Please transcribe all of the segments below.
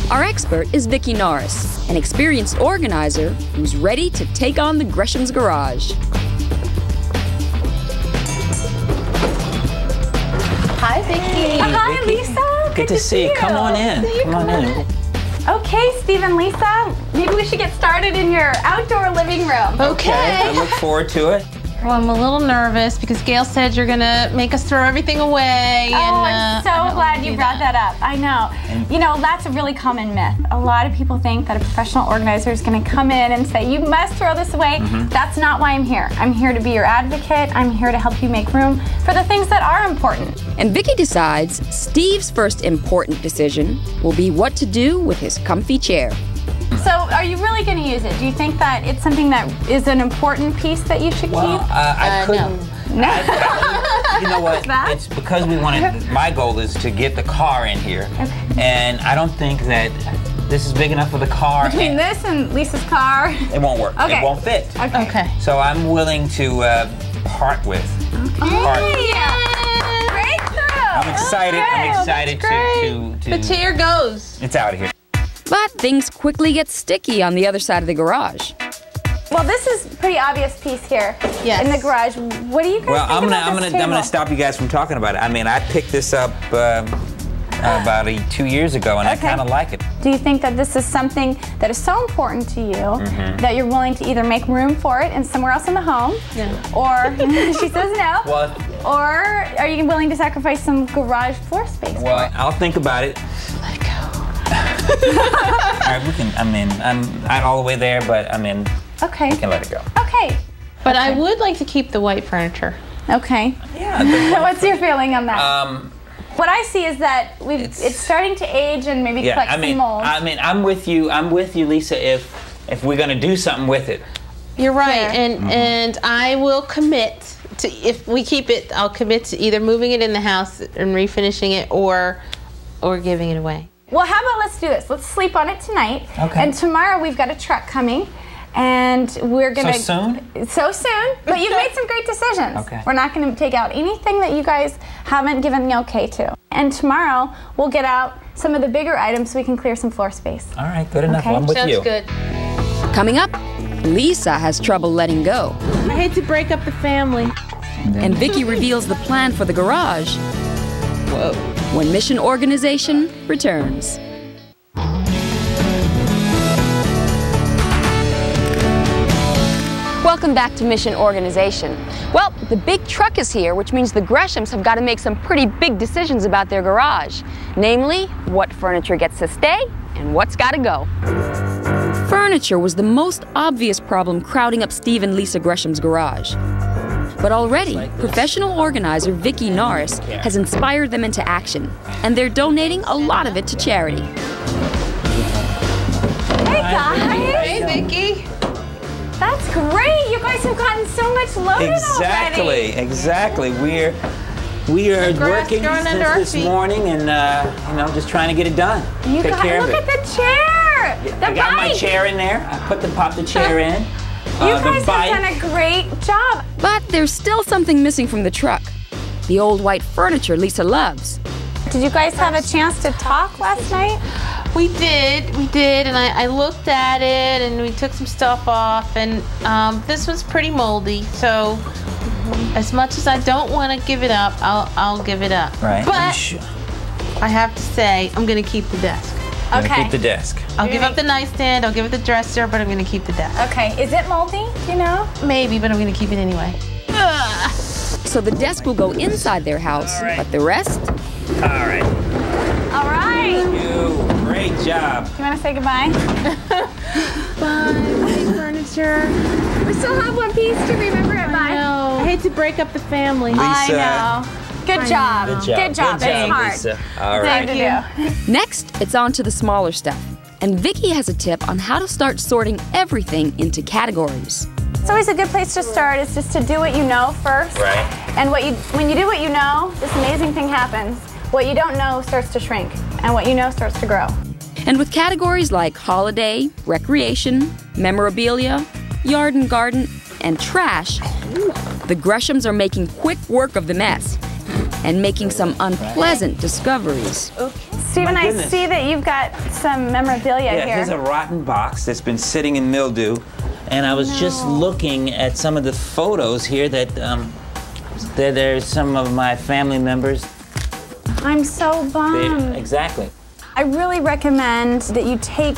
Our expert is Vicki Norris, an experienced organizer who's ready to take on the Gresham's garage. Hi, Vicki. Hi, Vicki. Lisa. Good to see you. Come on in. Come on in. Okay, Steve and Lisa, maybe we should get started in your outdoor living room. Okay. I look forward to it. Well, I'm a little nervous because Gail said you're gonna make us throw everything away. I'm so glad you brought that up. I know. You know, that's a really common myth. A lot of people think that a professional organizer is going to come in and say, you must throw this away. That's not why I'm here. I'm here to be your advocate. I'm here to help you make room for the things that are important. And Vicki decides Steve's first important decision will be what to do with his comfy chair. So, are you really going to use it? Do you think that it's something that is an important piece that you should Well, keep? I couldn't. No. You know what? That? It's because we wanted. My goal is to get the car in here, and I don't think that this is big enough for the car. Between this and Lisa's car, it won't work. Okay. It won't fit. Okay. So I'm willing to part with. Breakthrough! I'm excited. I'm excited to. The chair goes. It's out of here. But things quickly get sticky on the other side of the garage. Well, this is a pretty obvious piece here in the garage. What do you guys Well, think I'm about this table? gonna stop you guys from talking about it. I mean, I picked this up about 2 years ago, and I kind of like it. Do you think that this is something that is so important to you that you're willing to either make room for it in somewhere else in the home, or she says no, or are you willing to sacrifice some garage floor space? Well, I'll think about it. Let go. All right, we can. I mean, I'm not all the way there, but I mean, okay, we can let it go. Okay. But I would like to keep the white furniture. Okay. Yeah. What's your feeling on that? What I see is that it's starting to age and maybe collect some mold. I mean, I'm with you. I'm with you, Lisa. If we're gonna do something with it. You're right, and I will commit to, if we keep it, I'll commit to either moving it in the house and refinishing it, or giving it away. Well, how about let's do this? Let's sleep on it tonight. Okay. And tomorrow we've got a truck coming, and we're gonna. So soon? So soon. But you've made some great decisions. Okay. We're not going to take out anything that you guys haven't given the okay to. And tomorrow we'll get out some of the bigger items so we can clear some floor space. All right, good enough. Okay. I'm with Sounds you. good. Coming up, Lisa has trouble letting go. I hate to break up the family. And Vicki reveals the plan for the garage. Whoa. When Mission Organization returns. Welcome back to Mission Organization. Well, the big truck is here, which means the Greshams have got to make some pretty big decisions about their garage. Namely, what furniture gets to stay and what's got to go. Furniture was the most obvious problem crowding up Steve and Lisa Gresham's garage. But already, professional organizer Vicki Norris has inspired them into action, and they're donating a lot of it to charity. Hey guys! Hey, Vicki. That's great! You guys have gotten so much loaded already. Exactly. We are working since this morning, and just trying to get it done. You Take care of look it. at the chair! I got my chair in there. I popped the chair in. You guys have done a great job. But there's still something missing from the truck. The old white furniture Lisa loves. Did you guys have a chance to talk last night? We did, and I looked at it, and we took some stuff off, and this was pretty moldy, so as much as I don't want to give it up, I'll give it up. Right. But I have to say, I'm going to keep the desk. I'm gonna keep the desk. I'll give up the nightstand, I'll give it the dresser, but I'm going to keep the desk. Okay, is it moldy, do you know? Maybe, but I'm going to keep it anyway. So the desk will go inside their house, but the rest? All right. All right. You. Great job. You want to say goodbye? Bye, furniture. We still have one piece to remember it by. I hate to break up the family. I know. Good job. Good job. That's smart. Lisa. All right. Thank you. Next, it's on to the smaller stuff. And Vicki has a tip on how to start sorting everything into categories. It's always a good place to start is just to do what you know first. Right. And when you do what you know, this amazing thing happens. What you don't know starts to shrink, and what you know starts to grow. And with categories like holiday, recreation, memorabilia, yard and garden, and trash, the Greshams are making quick work of the mess and making some unpleasant discoveries. Okay. Stephen, I goodness. see that you've got some memorabilia Yeah, here. here's a rotten box that's been sitting in mildew. And I was just looking at some of the photos here that there's some of my family members. I'm so bummed. Exactly. I really recommend that you take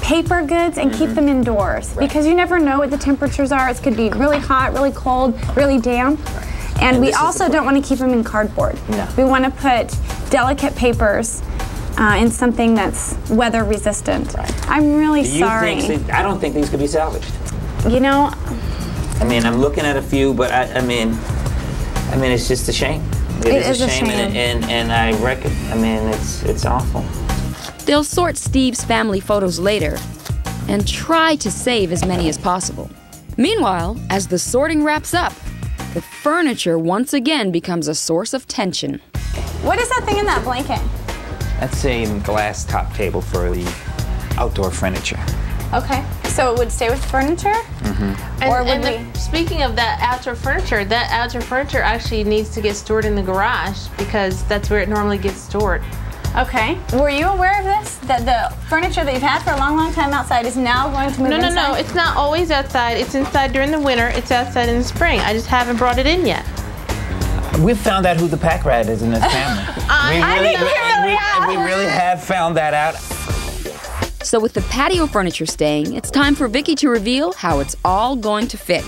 paper goods and keep them indoors because you never know what the temperatures are. It could be really hot, really cold, really damp. And we also don't want to keep them in cardboard. No. We want to put delicate papers in something that's weather resistant. Right. I'm really Do you sorry. think I don't think these could be salvaged. You know, I mean, I'm looking at a few, but I mean, it's just a shame. It is a shame. And I reckon, I mean, it's awful. They'll sort Steve's family photos later and try to save as many as possible. Meanwhile, as the sorting wraps up, the furniture once again becomes a source of tension. what is that thing in that blanket? That's a glass top table for the outdoor furniture. Okay, so it would stay with furniture? Or would we... Speaking of that outdoor furniture actually needs to get stored in the garage because that's where it normally gets stored. Okay. Were you aware of this? That the furniture that you've had for a long, long time outside is now going to move inside? No, it's not always outside. It's inside during the winter. It's outside in the spring. I just haven't brought it in yet. We've found out who the pack rat is in this family. We really have found that out. So with the patio furniture staying, it's time for Vicki to reveal how it's all going to fit.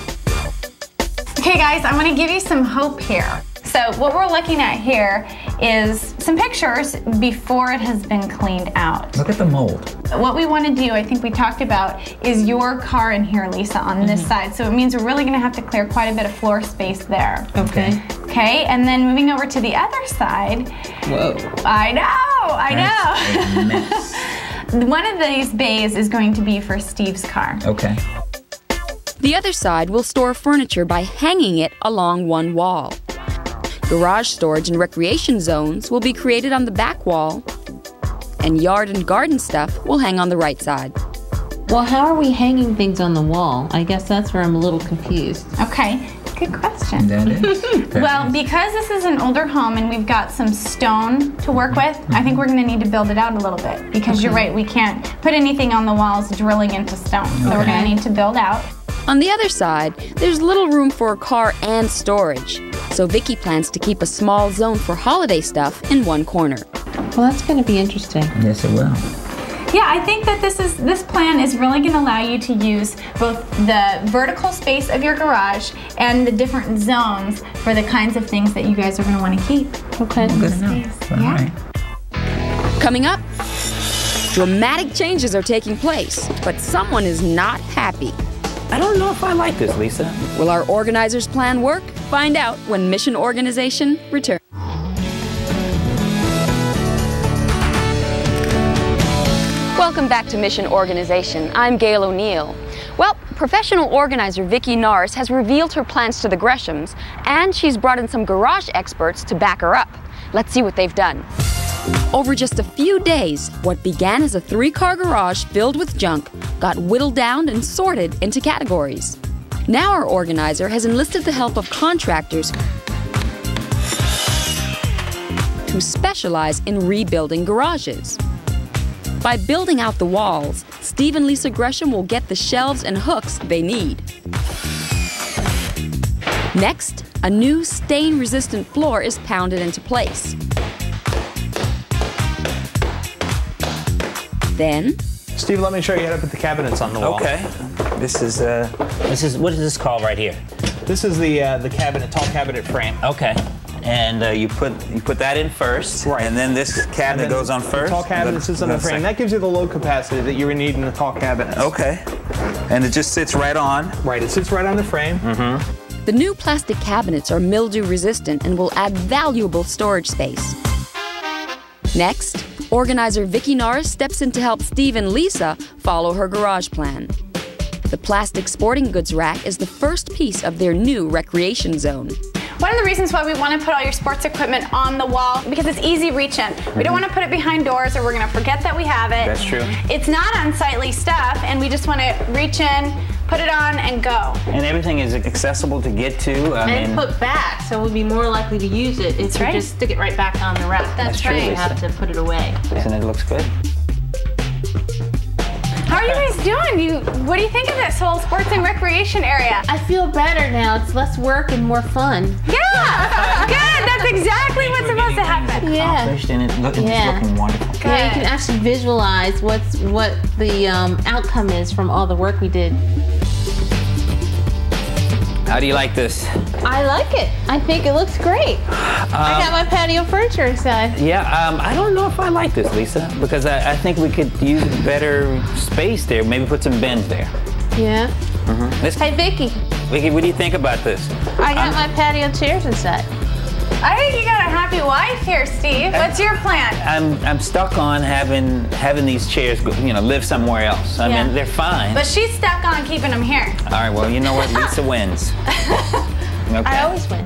Okay guys, I'm going to give you some hope here. So what we're looking at here is some pictures before it has been cleaned out. Look at the mold. What we want to do, I think we talked about, is your car in here, Lisa, on this side. So it means we're really going to have to clear quite a bit of floor space there. Okay. Okay, and then moving over to the other side. Whoa. I know. That's a mess. One of these bays is going to be for Steve's car. Okay. The other side will store furniture by hanging it along one wall. Garage storage and recreation zones will be created on the back wall, and yard and garden stuff will hang on the right side. Well, how are we hanging things on the wall? I guess that's where I'm a little confused. Okay, good question. That is. Well, because this is an older home and we've got some stone to work with, I think we're going to need to build it out a little bit because you're right, we can't put anything on the walls drilling into stone. So we're going to need to build out. On the other side, there's little room for a car and storage, so Vicki plans to keep a small zone for holiday stuff in one corner. Well, that's going to be interesting. Yes, it will. Yeah, I think that this plan is really going to allow you to use both the vertical space of your garage and the different zones for the kinds of things that you guys are going to want to keep. Okay. Good enough. All right. Coming up, dramatic changes are taking place, but someone is not happy. I don't know if I like this, Lisa. Will our organizers' plan work? Find out when Mission Organization returns. Welcome back to Mission Organization. I'm Gail O'Neill. Well, professional organizer Vicki Norris has revealed her plans to the Greshams, and she's brought in some garage experts to back her up. Let's see what they've done. Over just a few days, what began as a 3-car garage filled with junk got whittled down and sorted into categories. Now our organizer has enlisted the help of contractors who specialize in rebuilding garages. By building out the walls, Steve and Lisa Gresham will get the shelves and hooks they need. Next, a new stain-resistant floor is pounded into place. Then, Steve, let me show you how to put the cabinets on the wall. Okay. This is what is this called right here? This is the cabinet, tall cabinet frame. Okay. And you put that in first, Right. and then this cabinet goes on first. The tall cabinet sits on the frame. That gives you the load capacity that you would need in the tall cabinet. Okay. And it just sits right on. Right, it sits right on the frame. the new plastic cabinets are mildew resistant and will add valuable storage space. Next, organizer Vicki Norris steps in to help Steve and Lisa follow her garage plan. The plastic sporting goods rack is the first piece of their new recreation zone. One of the reasons why we want to put all your sports equipment on the wall, because it's easy reach in. We don't want to put it behind doors or we're going to forget that we have it. That's true. It's not unsightly stuff, and we just want to reach in, put it on, and go. And everything is accessible to get to. And put back, so we'll be more likely to use it if you just stick it right back on the rack. That's right. You have to put it away. And it looks good. How are you guys doing? What do you think of this whole sports and recreation area? I feel better now. It's less work and more fun. Yeah, good. That's exactly what's supposed to happen. Accomplished, and it's looking wonderful. Good. Yeah, you can actually visualize what the outcome is from all the work we did. How do you like this? I like it. I think it looks great. I got my patio furniture inside. Yeah, I don't know if I like this, Lisa, because I think we could use better space there. Maybe put some bins there. Yeah. Hey, Vicki. Vicki, what do you think about this? I got my patio chairs inside. I think you got a happy wife here, Steve. What's your plan? I'm stuck on having these chairs, live somewhere else. I mean, they're fine. But she's stuck on keeping them here. All right, well, you know what? Lisa wins. Okay. I always win.